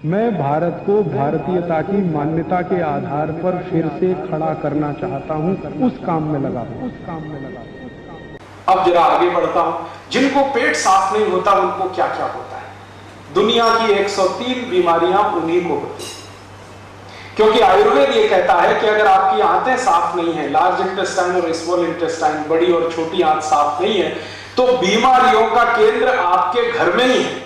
मैं भारत को भारतीयता की मान्यता के आधार पर फिर से खड़ा करना चाहता हूं, उस काम में लगा हूं। अब जरा आगे बढ़ता हूं। जिनको पेट साफ नहीं होता उनको क्या क्या होता है? दुनिया की 103 बीमारियां उन्हीं को होती हैं, क्योंकि आयुर्वेद ये कहता है कि अगर आपकी आंतें साफ नहीं है, लार्ज इंटेस्टाइन और स्मॉल इंटेस्टाइन, बड़ी और छोटी आंत साफ नहीं है, तो बीमारियों का केंद्र आपके घर में ही है।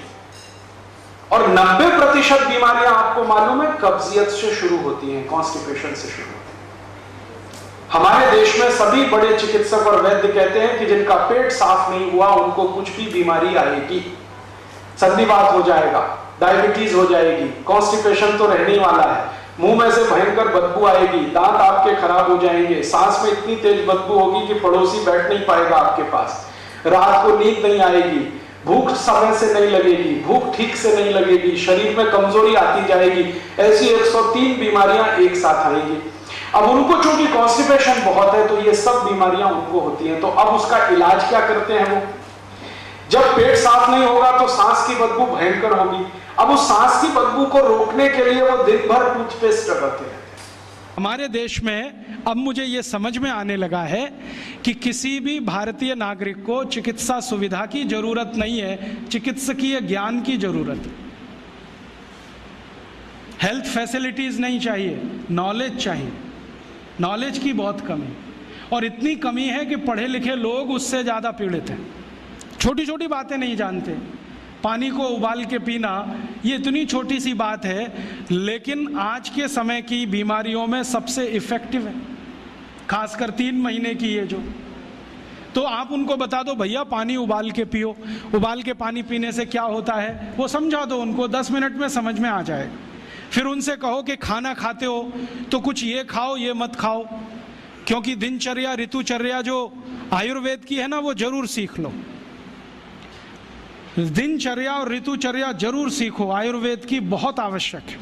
और 90% बीमारियां आपको मालूम है कब्जियत से शुरू होती हैं, कॉन्स्टिपेशन से शुरू होती हैं। हमारे देश में सभी बड़े चिकित्सक और वैद्य कहते हैं कि जिनका पेट साफ नहीं हुआ उनको कुछ भी बीमारी आएगी, संधिवात हो जाएगा, डायबिटीज हो जाएगी, कॉन्स्टिपेशन तो रहने वाला है, मुंह में से भयंकर बदबू आएगी, दांत आपके खराब हो जाएंगे, सांस में इतनी तेज बदबू होगी कि पड़ोसी बैठ नहीं पाएगा आपके पास, रात को नींद नहीं आएगी, भूख समय से नहीं लगेगी, भूख ठीक से नहीं लगेगी, शरीर में कमजोरी आती जाएगी। ऐसी 103 बीमारियां एक साथ आएंगी। अब उनको चूंकि कॉन्स्टिपेशन बहुत है तो ये सब बीमारियां उनको होती हैं। तो अब उसका इलाज क्या करते हैं वो? जब पेट साफ नहीं होगा तो सांस की बदबू भयंकर होगी। अब उस सांस की बदबू को रोकने के लिए वो दिन भर टूथपेस्ट लगाते हैं। हमारे देश में अब मुझे ये समझ में आने लगा है कि किसी भी भारतीय नागरिक को चिकित्सा सुविधा की जरूरत नहीं है, चिकित्सकीय ज्ञान की जरूरत है। हेल्थ फैसिलिटीज नहीं चाहिए, नॉलेज चाहिए। नॉलेज की बहुत कमी, और इतनी कमी है कि पढ़े लिखे लोग उससे ज़्यादा पीड़ित हैं। छोटी छोटी बातें नहीं जानते। पानी को उबाल के पीना ये इतनी छोटी सी बात है, लेकिन आज के समय की बीमारियों में सबसे इफेक्टिव है, खासकर 3 महीने की ये जो। तो आप उनको बता दो भैया पानी उबाल के पियो, उबाल के पानी पीने से क्या होता है वो समझा दो उनको, 10 मिनट में समझ में आ जाएगा। फिर उनसे कहो कि खाना खाते हो तो कुछ ये खाओ ये मत खाओ, क्योंकि दिनचर्या ऋतुचर्या जो आयुर्वेद की है ना वो जरूर सीख लो। दिनचर्या और ऋतुचर्या जरूर सीखो, आयुर्वेद की बहुत आवश्यक है।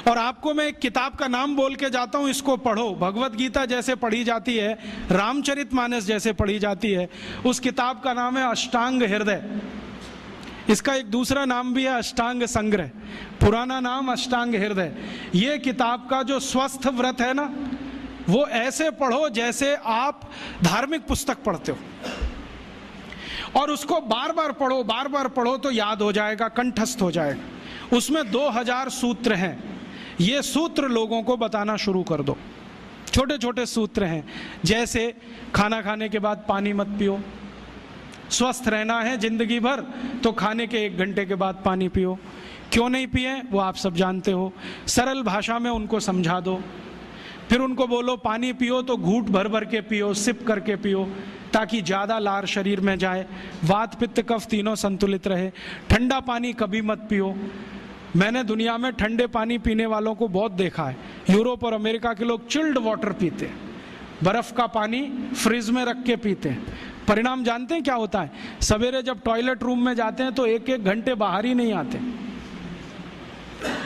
और आपको मैं एक किताब का नाम बोल के जाता हूं, इसको पढ़ो। भगवत गीता जैसे पढ़ी जाती है, रामचरितमानस जैसे पढ़ी जाती है, उस किताब का नाम है अष्टांग हृदय। इसका एक दूसरा नाम भी है अष्टांग संग्रह, पुराना नाम अष्टांग हृदय। ये किताब का जो स्वस्थ व्रत है ना, वो ऐसे पढ़ो जैसे आप धार्मिक पुस्तक पढ़ते हो, और उसको बार बार पढ़ो तो याद हो जाएगा, कंठस्थ हो जाएगा। उसमें 2000 सूत्र हैं। ये सूत्र लोगों को बताना शुरू कर दो। छोटे छोटे सूत्र हैं, जैसे खाना खाने के बाद पानी मत पियो, स्वस्थ रहना है जिंदगी भर तो खाने के 1 घंटे के बाद पानी पियो। क्यों नहीं पिए वो आप सब जानते हो, सरल भाषा में उनको समझा दो। फिर उनको बोलो पानी पियो तो घूंट भर भर के पियो, सिप करके पियो, ताकि ज़्यादा लार शरीर में जाए, वात पित्त कफ तीनों संतुलित रहे। ठंडा पानी कभी मत पियो। मैंने दुनिया में ठंडे पानी पीने वालों को बहुत देखा है। यूरोप और अमेरिका के लोग चिल्ड वाटर पीते हैं, बर्फ़ का पानी फ्रिज में रख के पीते हैं। परिणाम जानते हैं क्या होता है? सवेरे जब टॉयलेट रूम में जाते हैं तो 1-1 घंटे बाहर ही नहीं आते।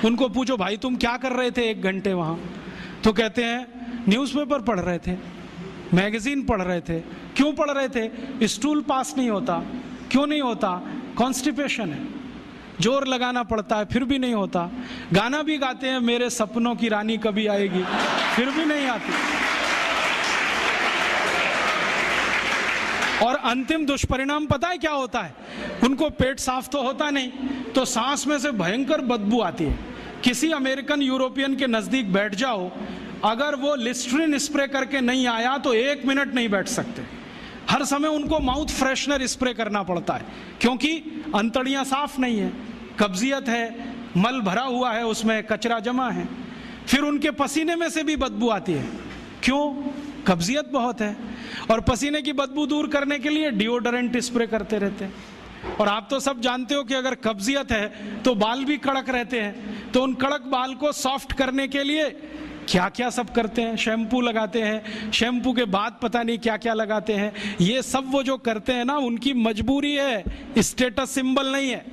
उनको पूछो भाई तुम क्या कर रहे थे 1 घंटे वहाँ? तो कहते हैं न्यूज़पेपर पढ़ रहे थे, मैगजीन पढ़ रहे थे। क्यों पढ़ रहे थे? स्टूल पास नहीं होता। क्यों नहीं होता? कॉन्स्टिपेशन है, जोर लगाना पड़ता है फिर भी नहीं होता। गाना भी गाते हैं मेरे सपनों की रानी कभी आएगी, फिर भी नहीं आती। और अंतिम दुष्परिणाम पता है क्या होता है? उनको पेट साफ तो होता नहीं, तो सांस में से भयंकर बदबू आती है। किसी अमेरिकन यूरोपियन के नजदीक बैठ जाओ, अगर वो लिस्ट्रीन स्प्रे करके नहीं आया तो 1 मिनट नहीं बैठ सकते। हर समय उनको माउथ फ्रेशनर स्प्रे करना पड़ता है, क्योंकि अंतड़ियां साफ नहीं है, कब्जियत है, मल भरा हुआ है, उसमें कचरा जमा है। फिर उनके पसीने में से भी बदबू आती है। क्यों? कब्जियत बहुत है। और पसीने की बदबू दूर करने के लिए डिओडोरेंट स्प्रे करते रहते हैं। और आप तो सब जानते हो कि अगर कब्जियत है तो बाल भी कड़क रहते हैं, तो उन कड़क बाल को सॉफ्ट करने के लिए क्या क्या सब करते हैं। शैम्पू लगाते हैं, शैम्पू के बाद पता नहीं क्या क्या लगाते हैं। ये सब वो जो करते हैं ना, उनकी मजबूरी है, स्टेटस सिंबल नहीं है।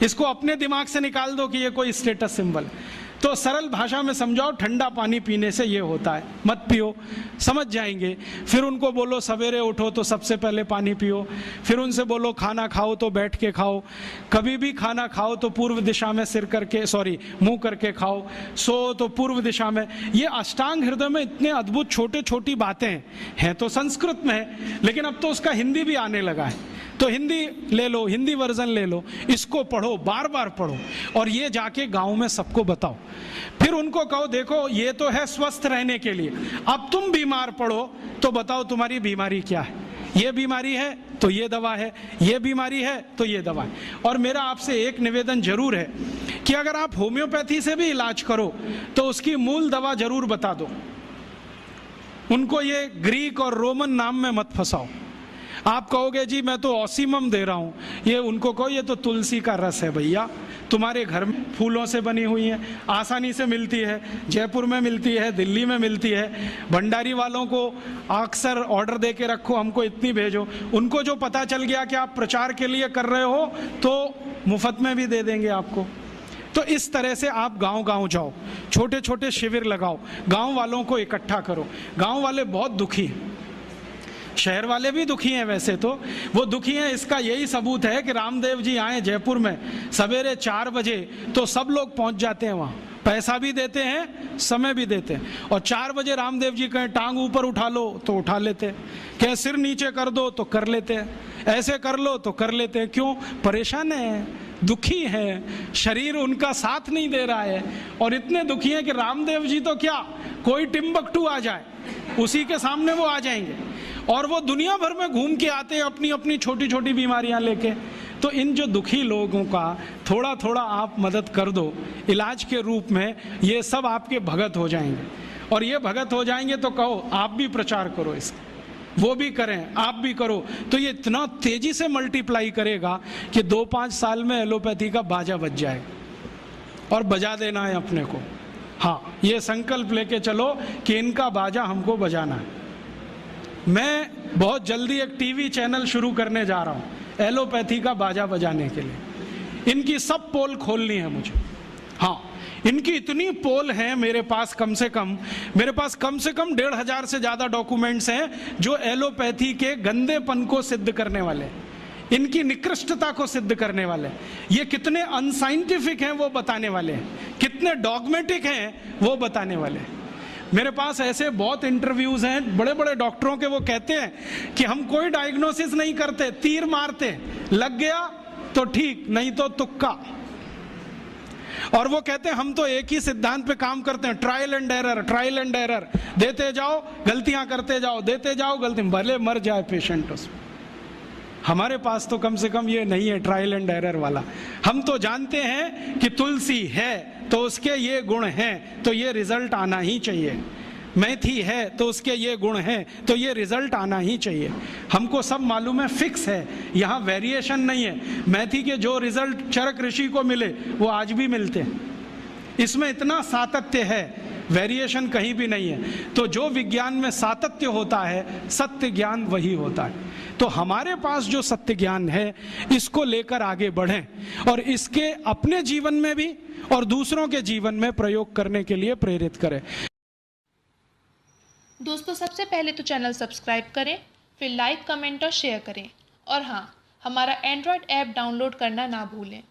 इसको अपने दिमाग से निकाल दो कि ये कोई स्टेटस सिंबल। तो सरल भाषा में समझाओ, ठंडा पानी पीने से ये होता है, मत पियो, समझ जाएंगे। फिर उनको बोलो सवेरे उठो तो सबसे पहले पानी पियो। फिर उनसे बोलो खाना खाओ तो बैठ के खाओ, कभी भी खाना खाओ तो पूर्व दिशा में मुंह करके खाओ, सो तो पूर्व दिशा में। ये अष्टांग हृदय में इतने अद्भुत छोटे छोटी बातें हैं तो संस्कृत में है, लेकिन अब तो उसका हिंदी भी आने लगा है, तो हिंदी ले लो, हिंदी वर्जन ले लो, इसको पढ़ो, बार बार पढ़ो और ये जाके गांव में सबको बताओ। फिर उनको कहो देखो ये तो है स्वस्थ रहने के लिए, अब तुम बीमार पड़ो तो बताओ तुम्हारी बीमारी क्या है। ये बीमारी है तो ये दवा है, ये बीमारी है तो ये दवा है। और मेरा आपसे एक निवेदन जरूर है कि अगर आप होम्योपैथी से भी इलाज करो तो उसकी मूल दवा जरूर बता दो। उनको ये ग्रीक और रोमन नाम में मत फंसाओ। आप कहोगे जी मैं तो ऑसिमम दे रहा हूँ, ये उनको कहो ये तो तुलसी का रस है भैया, तुम्हारे घर में फूलों से बनी हुई है, आसानी से मिलती है, जयपुर में मिलती है, दिल्ली में मिलती है। भंडारी वालों को अक्सर ऑर्डर दे के रखो, हमको इतनी भेजो। उनको जो पता चल गया कि आप प्रचार के लिए कर रहे हो तो मुफ्त में भी दे देंगे आपको। तो इस तरह से आप गांव गांव जाओ, छोटे छोटे शिविर लगाओ, गांव वालों को इकट्ठा करो। गांव वाले बहुत दुखी हैं, शहर वाले भी दुखी हैं, वैसे तो वो दुखी हैं। इसका यही सबूत है कि रामदेव जी आए जयपुर में सवेरे 4 बजे तो सब लोग पहुंच जाते हैं वहाँ, पैसा भी देते हैं, समय भी देते हैं। और 4 बजे रामदेव जी कहें टांग ऊपर उठा लो तो उठा लेते हैं, कहें सिर नीचे कर दो तो कर लेते हैं, ऐसे कर लो तो कर लेते हैं। क्यों? परेशान है, दुखी है, शरीर उनका साथ नहीं दे रहा है। और इतने दुखी हैं कि रामदेव जी तो क्या, कोई टिम्बकटू आ जाए उसी के सामने वो आ जाएंगे, और वो दुनिया भर में घूम के आते हैं अपनी अपनी छोटी छोटी बीमारियां लेके। तो इन जो दुखी लोगों का थोड़ा थोड़ा आप मदद कर दो इलाज के रूप में, ये सब आपके भगत हो जाएंगे। और ये भगत हो जाएंगे तो कहो आप भी प्रचार करो इसका, वो भी करें, आप भी करो, तो ये इतना तेजी से मल्टीप्लाई करेगा कि 2-5 साल में एलोपैथी का बाजा बज जाएगा। और बजा देना है अपने को, हाँ, ये संकल्प लेके चलो कि इनका बाजा हमको बजाना है। मैं बहुत जल्दी एक टीवी चैनल शुरू करने जा रहा हूँ एलोपैथी का बाजा बजाने के लिए। इनकी सब पोल खोलनी है मुझे, हाँ, इनकी इतनी पोल हैं मेरे पास, कम से कम 1,500 से ज़्यादा डॉक्यूमेंट्स हैं जो एलोपैथी के गंदेपन को सिद्ध करने वाले, इनकी निकृष्टता को सिद्ध करने वाले, ये कितने अनसाइंटिफिक हैं वो बताने वाले हैं, कितने डॉगमेटिक हैं वो बताने वाले हैं। मेरे पास ऐसे बहुत इंटरव्यूज हैं बड़े बड़े डॉक्टरों के, वो कहते हैं कि हम कोई डायग्नोसिस नहीं करते, तीर मारते, लग गया तो ठीक, नहीं तो तुक्का। और वो कहते हैं हम तो एक ही सिद्धांत पे काम करते हैं, ट्रायल एंड एरर, देते जाओ गलतियां करते जाओ, देते जाओ गलती, भले मर जाए पेशेंट उसमें। हमारे पास तो कम से कम ये नहीं है ट्रायल एंड एरर वाला। हम तो जानते हैं कि तुलसी है तो उसके ये गुण हैं तो ये रिजल्ट आना ही चाहिए, मेथी है तो उसके ये गुण हैं तो ये रिजल्ट आना ही चाहिए। हमको सब मालूम है, फिक्स है, यहाँ वेरिएशन नहीं है। मेथी के जो रिजल्ट चरक ऋषि को मिले वो आज भी मिलते हैं, इसमें इतना सातत्य है, वेरिएशन कहीं भी नहीं है। तो जो विज्ञान में सातत्य होता है, सत्य ज्ञान वही होता है। तो हमारे पास जो सत्य ज्ञान है इसको लेकर आगे बढ़ें और इसके अपने जीवन में भी और दूसरों के जीवन में प्रयोग करने के लिए प्रेरित करें। दोस्तों, सबसे पहले तो चैनल सब्सक्राइब करें, फिर लाइक, कमेंट और शेयर करें। और हाँ, हमारा एंड्रॉयड ऐप डाउनलोड करना ना भूलें।